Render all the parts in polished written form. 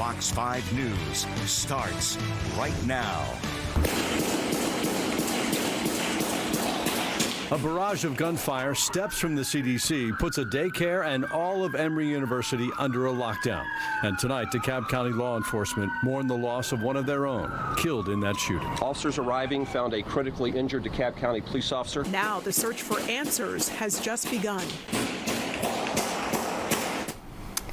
Fox 5 News starts right now. A barrage of gunfire steps from the CDC, puts a daycare and all of Emory University under a lockdown. And tonight, DeKalb County law enforcement mourned the loss of one of their own, killed in that shooting. Officers arriving found a critically injured DeKalb County police officer. Now the search for answers has just begun.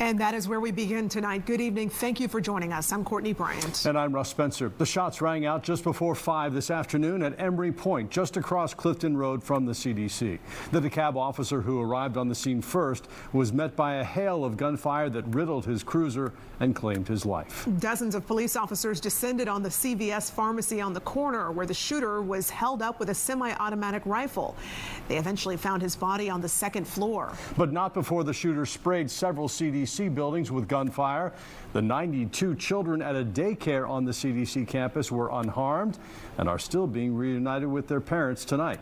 And that is where we begin tonight. Good evening. Thank you for joining us. I'm Courtney Bryant. And I'm Russ Spencer. The shots rang out just before 5 this afternoon at Emory Point, just across Clifton Road from the CDC. The DeKalb officer who arrived on the scene first was met by a hail of gunfire that riddled his cruiser and claimed his life. Dozens of police officers descended on the CVS pharmacy on the corner where the shooter was held up with a semi-automatic rifle. They eventually found his body on the second floor. But not before the shooter sprayed several CDC buildings with gunfire. The 92 children at a daycare on the CDC campus were unharmed and are still being reunited with their parents tonight.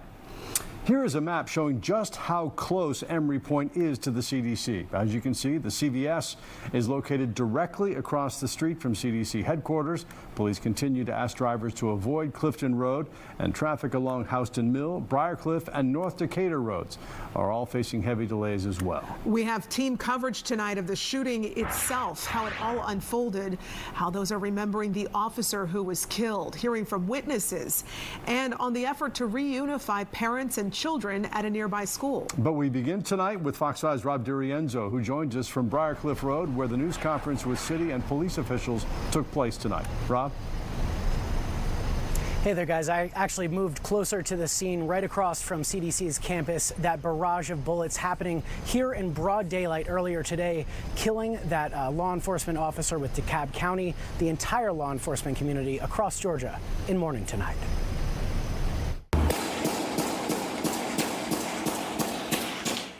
Here is a map showing just how close Emory Point is to the CDC. As you can see, the CVS is located directly across the street from CDC headquarters. Police continue to ask drivers to avoid Clifton Road, and traffic along Houston Mill, Briarcliff, and North Decatur roads are all facing heavy delays as well. We have team coverage tonight of the shooting itself, how it all unfolded, how those are remembering the officer who was killed, hearing from witnesses, and on the effort to reunify parents and children at a nearby school. But we begin tonight with Fox 5's Rob DiRienzo, who joins us from Briarcliff Road, where the news conference with city and police officials took place tonight. Rob? Hey there, guys. I actually moved closer to the scene right across from CDC's campus. That barrage of bullets happening here in broad daylight earlier today, killing that law enforcement officer with DeKalb County, the entire law enforcement community across Georgia in mourning tonight.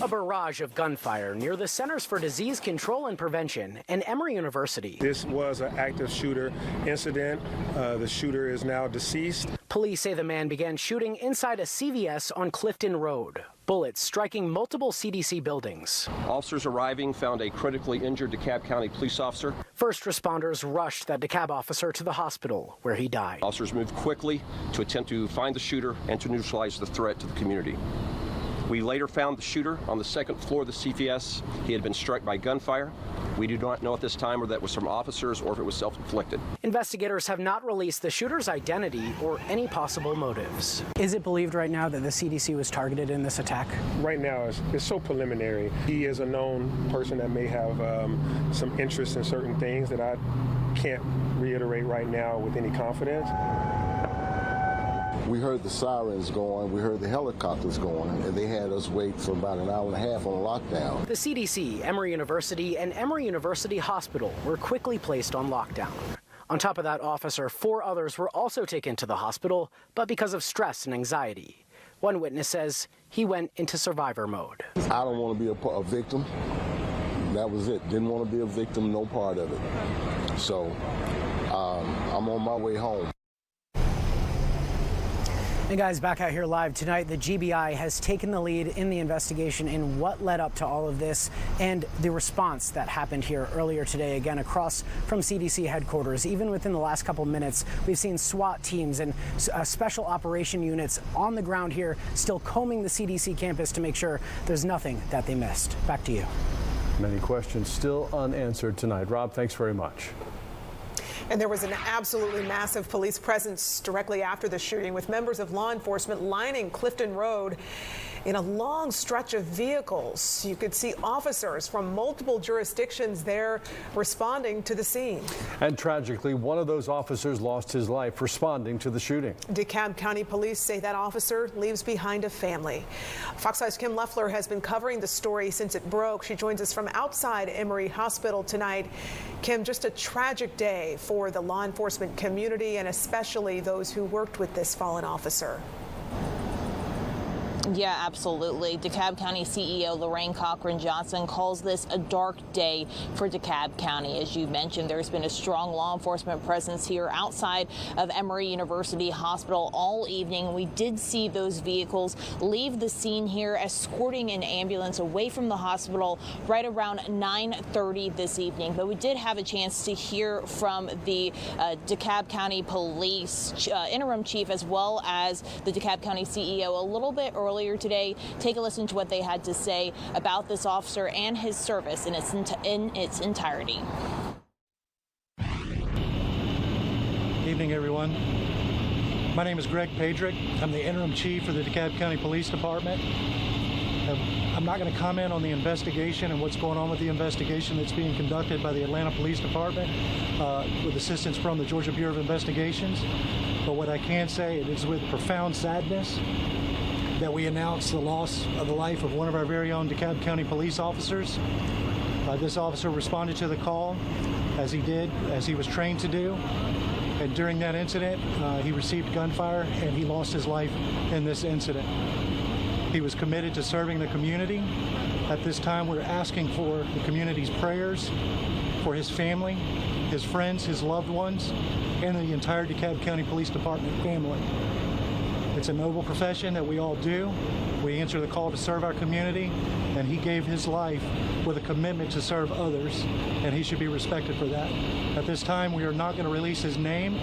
A barrage of gunfire near the Centers for Disease Control and Prevention and Emory University. This was an active shooter incident. The shooter is now deceased. Police say the man began shooting inside a CVS on Clifton Road. Bullets striking multiple CDC buildings. Officers arriving found a critically injured DeKalb County police officer. First responders rushed that DeKalb officer to the hospital where he died. Officers moved quickly to attempt to find the shooter and to neutralize the threat to the community. We later found the shooter on the second floor of the CVS. He had been struck by gunfire. We do not know at this time whether that was from officers or if it was self-inflicted. Investigators have not released the shooter's identity or any possible motives. Is it believed right now that the CDC was targeted in this attack? Right now, it's so preliminary. He is a known person that may have some interest in certain things that I can't reiterate right now with any confidence. We heard the sirens going, we heard the helicopters going, and they had us wait for about an hour and a half on lockdown. The CDC, Emory University, and Emory University Hospital were quickly placed on lockdown. On top of that officer, 4 others were also taken to the hospital, but because of stress and anxiety. One witness says he went into survivor mode. I don't want to be a victim. That was it. Didn't want to be a victim, no part of it. So I'm on my way home. And guys, back out here live tonight, the GBI has taken the lead in the investigation in what led up to all of this and the response that happened here earlier today, again, across from CDC headquarters. Even within the last couple minutes, we've seen SWAT teams and special operation units on the ground here still combing the CDC campus to make sure there's nothing that they missed. Back to you. Many questions still unanswered tonight. Rob, thanks very much. And there was an absolutely massive police presence directly after the shooting, with members of law enforcement lining Clifton Road in a long stretch of vehicles. You could see officers from multiple jurisdictions there responding to the scene. And tragically, one of those officers lost his life responding to the shooting. DeKalb County police say that officer leaves behind a family. Fox 5's Kim Leffler has been covering the story since it broke. She joins us from outside Emory Hospital tonight. Kim, just a tragic day for the law enforcement community and especially those who worked with this fallen officer. Yeah, absolutely. DeKalb County CEO Lorraine Cochran-Johnson calls this a dark day for DeKalb County. As you mentioned, there's been a strong law enforcement presence here outside of Emory University Hospital all evening. We did see those vehicles leave the scene here, escorting an ambulance away from the hospital right around 9:30 this evening. But we did have a chance to hear from the DeKalb County Police interim chief, as well as the DeKalb County CEO a little bit earlier today. Take a listen to what they had to say about this officer and his service in its entirety. Evening, everyone. My name is Greg Pedrick. I'm the interim chief for the DeKalb County Police Department. I'm not going to comment on the investigation and what's going on with the investigation that's being conducted by the Atlanta Police Department with assistance from the Georgia Bureau of Investigations. But what I can say, it is with profound sadness that we announce the loss of the life of one of our very own DeKalb County police officers. This officer responded to the call as he was trained to do. And during that incident, he received gunfire and he lost his life in this incident. He was committed to serving the community. At this time, we're asking for the community's prayers for his family, his friends, his loved ones, and the entire DeKalb County Police Department family. It's a noble profession that we all do. We answer the call to serve our community, and he gave his life with a commitment to serve others, and he should be respected for that. At this time, we are not going to release his name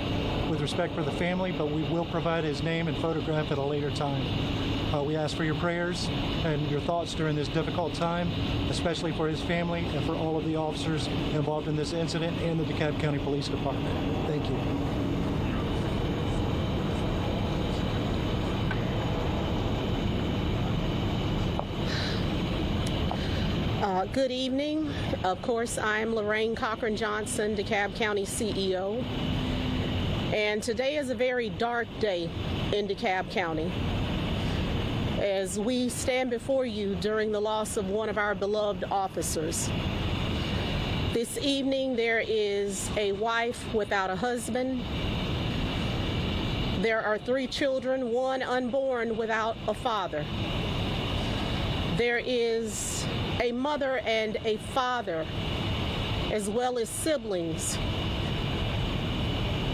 with respect for the family, but we will provide his name and photograph at a later time. We ask for your prayers and your thoughts during this difficult time, especially for his family and for all of the officers involved in this incident and the DeKalb County Police Department. Thank you. Good evening. Of course, I'm Lorraine Cochran-Johnson, DeKalb County CEO. And today is a very dark day in DeKalb County as we stand before you during the loss of one of our beloved officers. This evening, there is a wife without a husband. There are 3 children, one unborn without a father. There is a mother and a father, as well as siblings,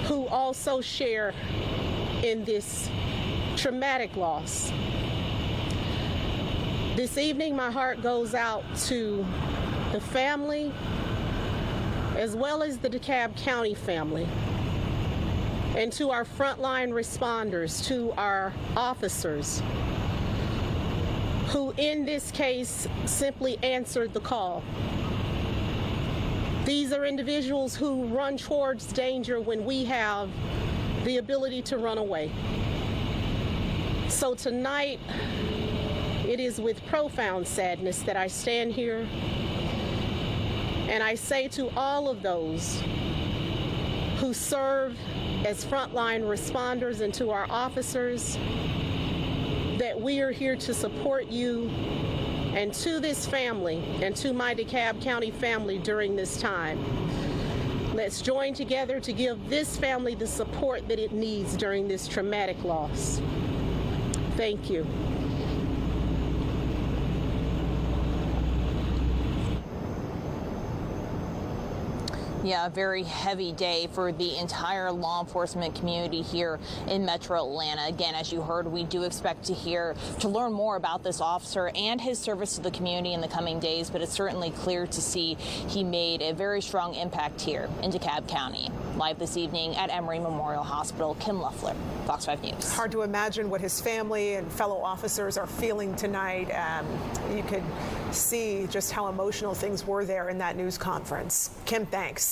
who also share in this traumatic loss. This evening, my heart goes out to the family, as well as the DeKalb County family, and to our frontline responders, to our officers, who in this case simply answered the call. These are individuals who run towards danger when we have the ability to run away. So tonight, it is with profound sadness that I stand here and I say to all of those who serve as frontline responders and to our officers that we are here to support you, and to this family and to my DeKalb County family during this time. Let's join together to give this family the support that it needs during this traumatic loss. Thank you. Yeah, a very heavy day for the entire law enforcement community here in Metro Atlanta. Again, as you heard, we do expect to learn more about this officer and his service to the community in the coming days, but it's certainly clear to see he made a very strong impact here in DeKalb County. Live this evening at Emory Memorial Hospital, Kim Loeffler, Fox 5 News. Hard to imagine what his family and fellow officers are feeling tonight. You could see just how emotional things were there in that news conference. Kim, thanks.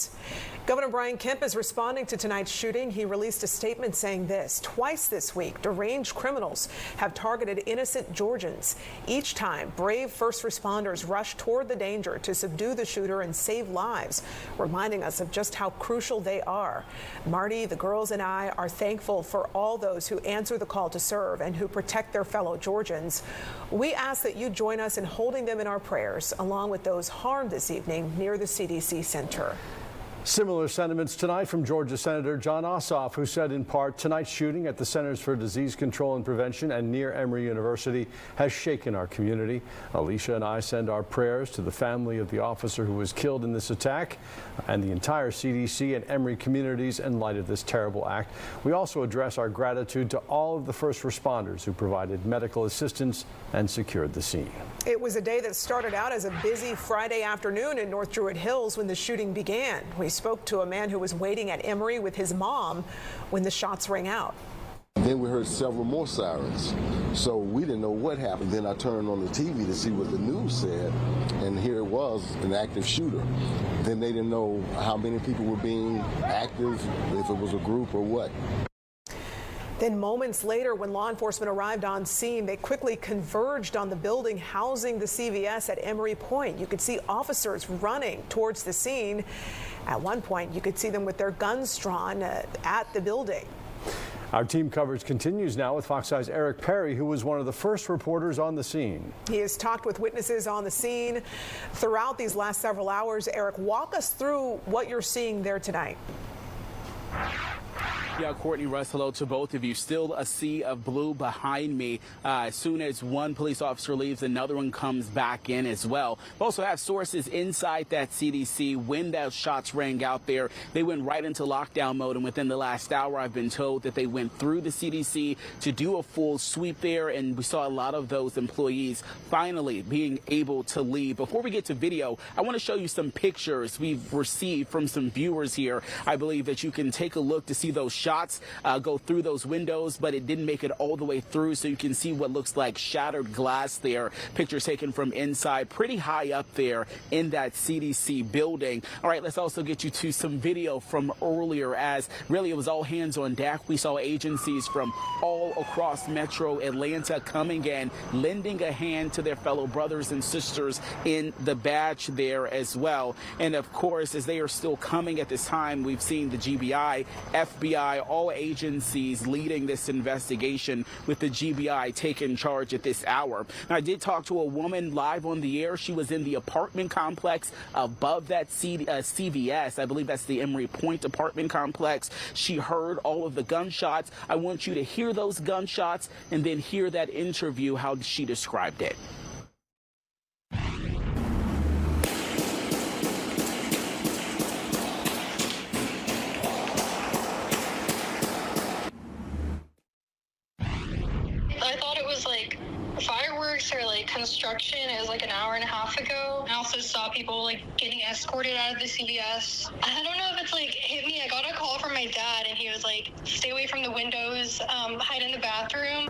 Governor Brian Kemp is responding to tonight's shooting. He released a statement saying this: twice this week, deranged criminals have targeted innocent Georgians. Each time, brave first responders rush toward the danger to subdue the shooter and save lives, reminding us of just how crucial they are. Marty, the girls, and I are thankful for all those who answer the call to serve and who protect their fellow Georgians. We ask that you join us in holding them in our prayers, along with those harmed this evening near the CDC Center. Similar sentiments tonight from Georgia Senator John Ossoff, who said in part, tonight's shooting at the Centers for Disease Control and Prevention and near Emory University has shaken our community. Alicia and I send our prayers to the family of the officer who was killed in this attack and the entire CDC and Emory communities in light of this terrible act. We also address our gratitude to all of the first responders who provided medical assistance and secured the scene. It was a day that started out as a busy Friday afternoon in North Druid Hills when the shooting began. We spoke to a man who was waiting at Emory with his mom when the shots rang out. Then we heard several more sirens, so we didn't know what happened. Then I turned on the TV to see what the news said, and here it was, an active shooter. Then they didn't know how many people were being active, if it was a group or what. Then moments later, when law enforcement arrived on scene, they quickly converged on the building housing the CVS at Emory Point. You could see officers running towards the scene. At one point, you could see them with their guns drawn at the building. Our team coverage continues now with Fox Eye's Eric Perry, who was one of the first reporters on the scene. He has talked with witnesses on the scene throughout these last several hours. Eric, walk us through what you're seeing there tonight. Yeah, Courtney, Russ, hello to both of you. Still a sea of blue behind me. As soon as one police officer leaves, another one comes back in as well. We also have sources inside that CDC. When those shots rang out there, they went right into lockdown mode. And within the last hour, I've been told that they went through the CDC to do a full sweep there. And we saw a lot of those employees finally being able to leave. Before we get to video, I want to show you some pictures we've received from some viewers here. I believe that you can take a look to see those shots go through those windows, but it didn't make it all the way through, so you can see what looks like shattered glass there. Pictures taken from inside, pretty high up there in that CDC building. All right, let's also get you to some video from earlier, as really it was all hands on deck. We saw agencies from all across Metro Atlanta coming in, lending a hand to their fellow brothers and sisters in the batch there as well. And of course, as they are still coming at this time, we've seen the GBI, FBI, all agencies leading this investigation, with the GBI taking charge at this hour. Now, I did talk to a woman live on the air. She was in the apartment complex above that CVS. I believe that's the Emory Point apartment complex. She heard all of the gunshots. I want you to hear those gunshots and then hear that interview, how she described it. Fireworks or like construction. It was like an hour and a half ago. I also saw people like getting escorted out of the CVS. I don't know if it's like hit me. I got a call from my dad and he was like, stay away from the windows, hide in the bathroom.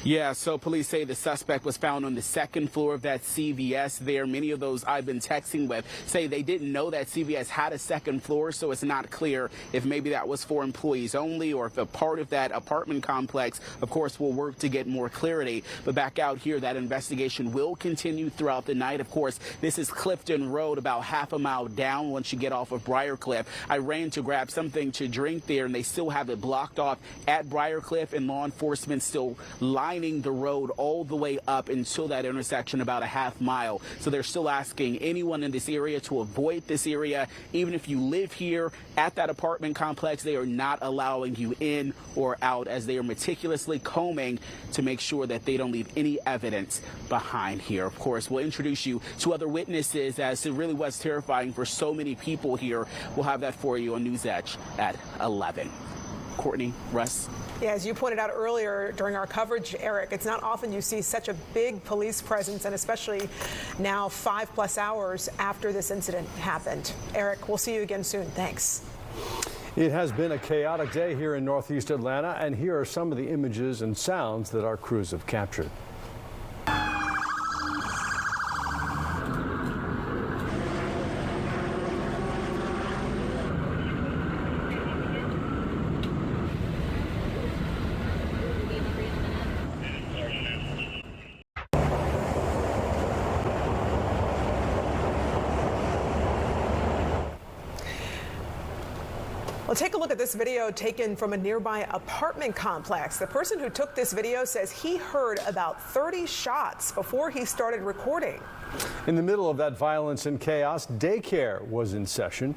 Yeah, so police say the suspect was found on the second floor of that CVS there. Many of those I've been texting with say they didn't know that CVS had a second floor, so it's not clear if maybe that was for employees only or if a part of that apartment complex. Of course, we'll work to get more clarity. But back out here, that investigation will continue throughout the night. Of course, this is Clifton Road, about half a mile down once you get off of Briarcliff. I ran to grab something to drink there, and they still have it blocked off at Briarcliff, and law enforcement still lining the road all the way up until that intersection, about a half mile. So they're still asking anyone in this area to avoid this area. Even if you live here at that apartment complex, they are not allowing you in or out, as they are meticulously combing to make sure that they don't leave any evidence behind here. Of course, we'll introduce you to other witnesses, as it really was terrifying for so many people here. We'll have that for you on News Edge at 11. Courtney, Russ. Yeah, as you pointed out earlier during our coverage, Eric, it's not often you see such a big police presence, and especially now 5+ hours after this incident happened. Eric, we'll see you again soon. Thanks. It has been a chaotic day here in Northeast Atlanta, and here are some of the images and sounds that our crews have captured. Well, take a look at this video taken from a nearby apartment complex. The person who took this video says he heard about 30 shots before he started recording. In the middle of that violence and chaos, daycare was in session.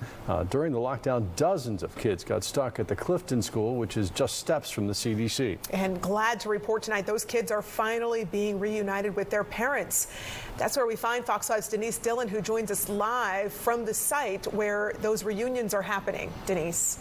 During the lockdown, dozens of kids got stuck at the Clifton School, which is just steps from the CDC. And glad to report tonight, those kids are finally being reunited with their parents. That's where we find Fox 5's Denise Dillon, who joins us live from the site where those reunions are happening. Denise.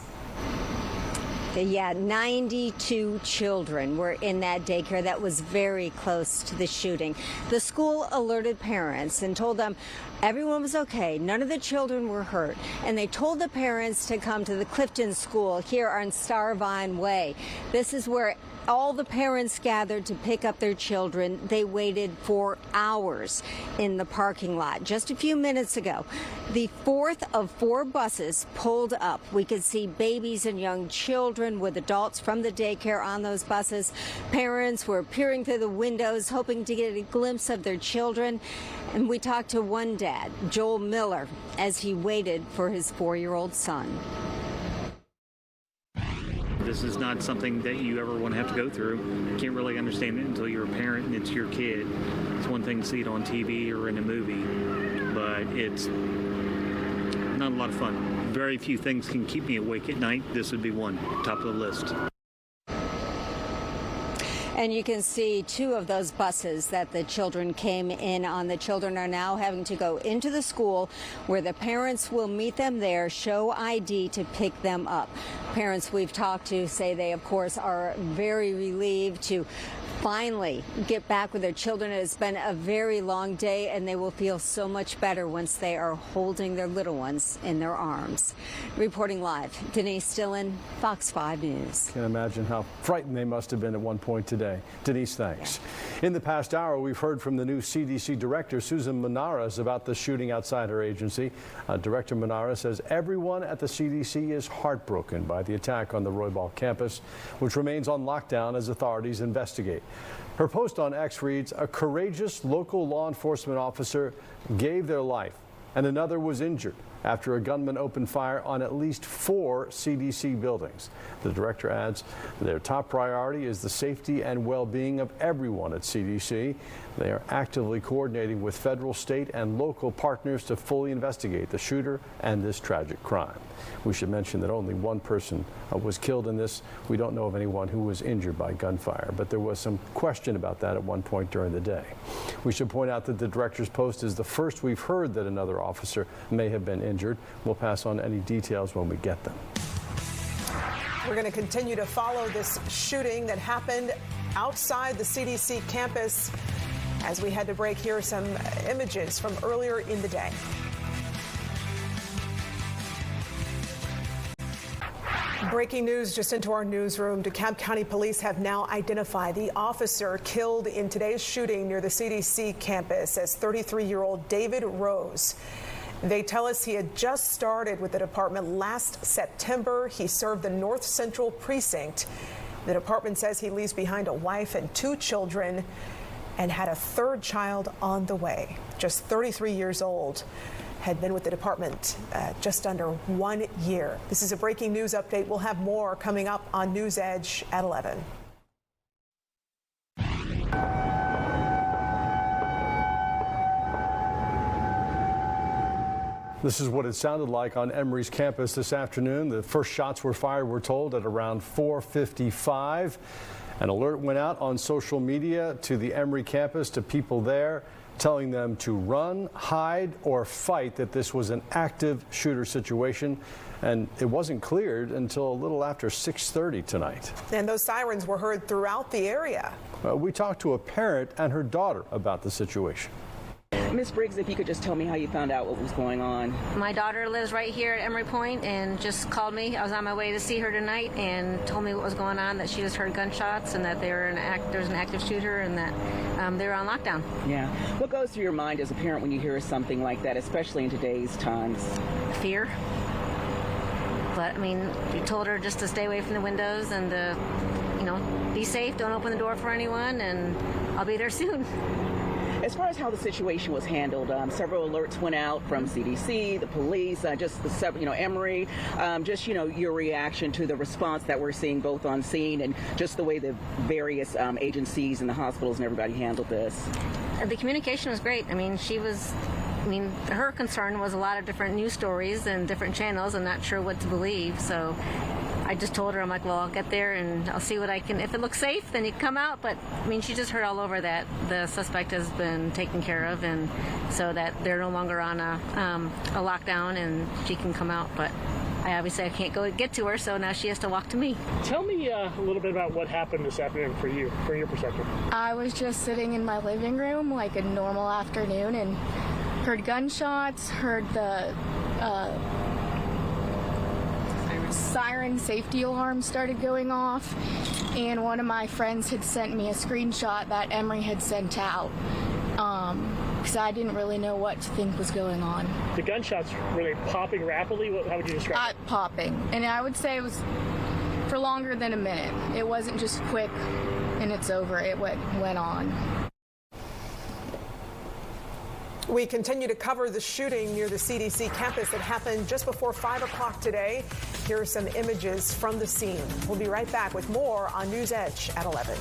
Yeah, 92 children were in that daycare that was very close to the shooting. The school alerted parents and told them everyone was okay. None of the children were hurt. And they told the parents to come to the Clifton School here on Starvine Way. This is where all the parents gathered to pick up their children. They waited for hours in the parking lot. Just a few minutes ago, the fourth of 4 buses pulled up. We could see babies and young children with adults from the daycare on those buses. Parents were peering through the windows, hoping to get a glimpse of their children. And we talked to one dad, Joel Miller, as he waited for his 4-year-old son. This is not something that you ever want to have to go through. You can't really understand it until you're a parent and it's your kid. It's one thing to see it on TV or in a movie, but it's not a lot of fun. Very few things can keep me awake at night. This would be one, top of the list. And you can see 2 of those buses that the children came in on. The children are now having to go into the school where the parents will meet them there, show ID to pick them up. Parents we've talked to say they, of course, are very relieved to finally get back with their children. It has been a very long day, and they will feel so much better once they are holding their little ones in their arms. Reporting live, Denise Dillon, Fox 5 News. Can't imagine how frightened they must have been at one point today. Denise, thanks. In the past hour, we've heard from the new CDC director, Susan Manaras, about the shooting outside her agency. Director Manaras says everyone at the CDC is heartbroken by the attack on the Roybal campus, which remains on lockdown as authorities investigate. Her post on X reads, "A courageous local law enforcement officer gave their life and another was injured after a gunman opened fire on at least 4 CDC buildings." The director adds their top priority is the safety and well-being of everyone at CDC. They are actively coordinating with federal, state, and local partners to fully investigate the shooter and this tragic crime. We should mention that only 1 person was killed in this. We don't know of anyone who was injured by gunfire, but there was some question about that at one point during the day. We should point out that the director's post is the first we've heard that another officer may have been injured. We'll pass on any details when we get them. We're going to continue to follow this shooting that happened outside the CDC campus. As we had to break, here are some images from earlier in the day. Breaking news just into our newsroom. DeKalb County police have now identified the officer killed in today's shooting near the CDC campus as 33-year-old David Rose. They tell us he had just started with the department last September. He served the North Central Precinct. The department says he leaves behind a wife and 2 children and had a 3rd child on the way. Just 33 years old. Had been with the department just under 1 year. This is a breaking news update. We'll have more coming up on News Edge at 11. This is what it sounded like on Emory's campus this afternoon. The first shots were fired, we're told, at around 4:55. An alert went out on social media to the Emory campus, to people there, telling them to run, hide, or fight, that this was an active shooter situation. And it wasn't cleared until a little after 6:30 tonight. And those sirens were heard throughout the area. We talked to a parent and her daughter about the situation. Miss Briggs, if you could just tell me how you found out what was going on. My daughter lives right here at Emory Point and just called me. I was on my way to see her tonight and told me what was going on, that she just heard gunshots and that there was an active shooter and that they were on lockdown. Yeah. What goes through your mind as a parent when you hear something like that, especially in today's times? Fear. But, I mean, we told her just to stay away from the windows and to, be safe. Don't open the door for anyone, and I'll be there soon. As far as how the situation was handled, several alerts went out from CDC, the police, just the Emory. Just your reaction to the response that we're seeing both on scene and just the way the various agencies and the hospitals and everybody handled this. The communication was great. I mean, her concern was a lot of different news stories and different channels and not sure what to believe. So I just told her, I'm like, well, I'll get there and I'll see what I can. If it looks safe, then you come out. But I mean, she just heard all over that the suspect has been taken care of, and so that they're no longer on a lockdown and she can come out. But I can't go get to her, so now she has to walk to me. Tell me a little bit about what happened this afternoon for you, from your perspective. I was just sitting in my living room like a normal afternoon and heard gunshots, heard the siren safety alarm started going off, and one of my friends had sent me a screenshot that Emory had sent out because I didn't really know what to think was going on. The gunshots, were they popping rapidly? How would you describe it? Popping, and I would say it was for longer than a minute. It wasn't just quick and it's over. It went on. We continue to cover the shooting near the CDC campus that happened just before 5 o'clock today. Here are some images from the scene. We'll be right back with more on News Edge at 11.